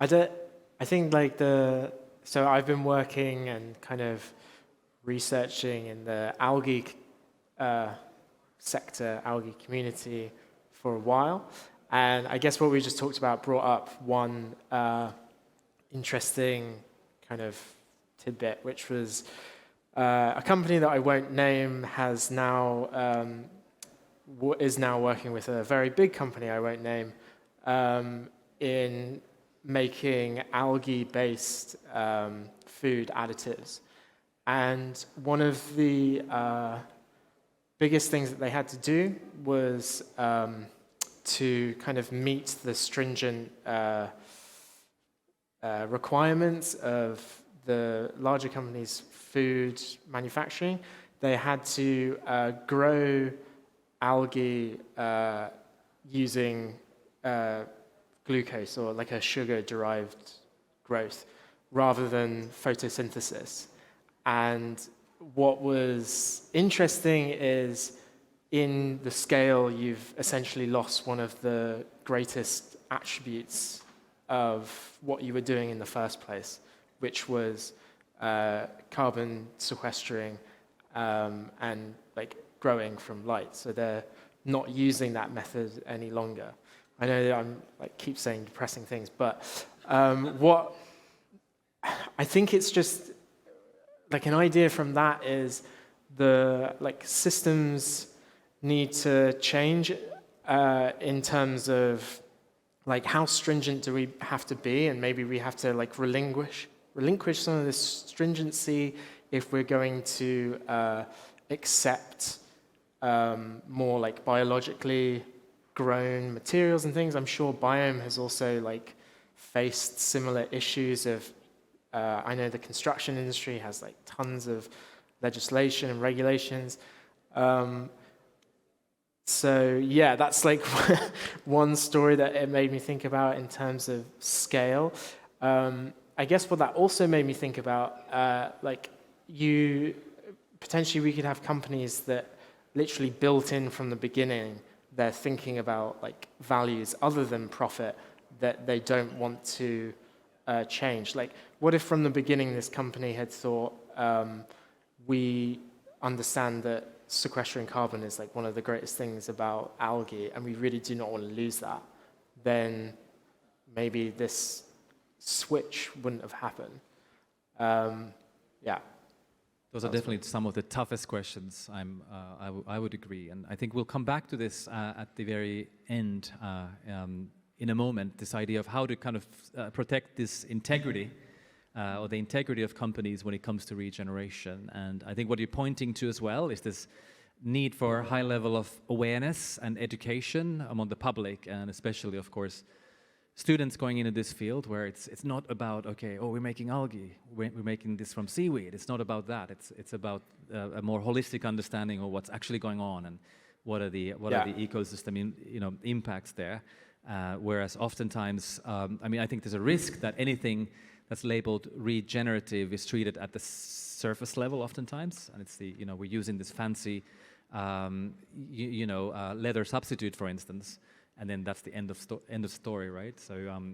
I don't. I think like the. So I've been working and kind of researching in the algae uh, sector, algae community for a while, and I guess what we just talked about brought up one interesting kind of tidbit, which was a company that I won't name has now is now working with a very big company I won't name in making algae-based food additives. And one of the biggest things that they had to do was to kind of meet the stringent requirements of the larger companies' food manufacturing. They had to grow algae using glucose or like a sugar-derived growth rather than photosynthesis. And what was interesting is in the scale, you've essentially lost one of the greatest attributes of what you were doing in the first place, which was carbon sequestering and like growing from light. So they're not using that method any longer. I know that I'm like keep saying depressing things, but what I think it's just like an idea from that is the like systems need to change in terms of like how stringent do we have to be, and maybe we have to like relinquish some of this stringency if we're going to accept more like biologically grown materials and things. I'm sure Biome has also like faced similar issues of I know the construction industry has like tons of legislation and regulations. So yeah, that's like one story that it made me think about in terms of scale. I guess what that also made me think about, like potentially we could have companies that literally built in from the beginning, they're thinking about like values other than profit that they don't want to change. Like, what if from the beginning this company had thought, we understand that sequestering carbon is like one of the greatest things about algae, and we really do not want to lose that, then maybe this switch wouldn't have happened. Yeah. Those are definitely some of the toughest questions. I would agree, and I think we'll come back to this at the very end in a moment. This idea of how to kind of protect this integrity or the integrity of companies when it comes to regeneration. And I think what you're pointing to as well is this need for a high level of awareness and education among the public, and especially, of course, students going into this field where it's not about, okay, oh, we're making algae, we're making this from seaweed. It's not about that. It's about a more holistic understanding of what's actually going on and what are the ecosystem impacts there. Whereas oftentimes, I mean, I think there's a risk that anything that's labeled regenerative is treated at the surface level oftentimes, and it's we're using this fancy leather substitute, for instance, and then that's the end of story, right? So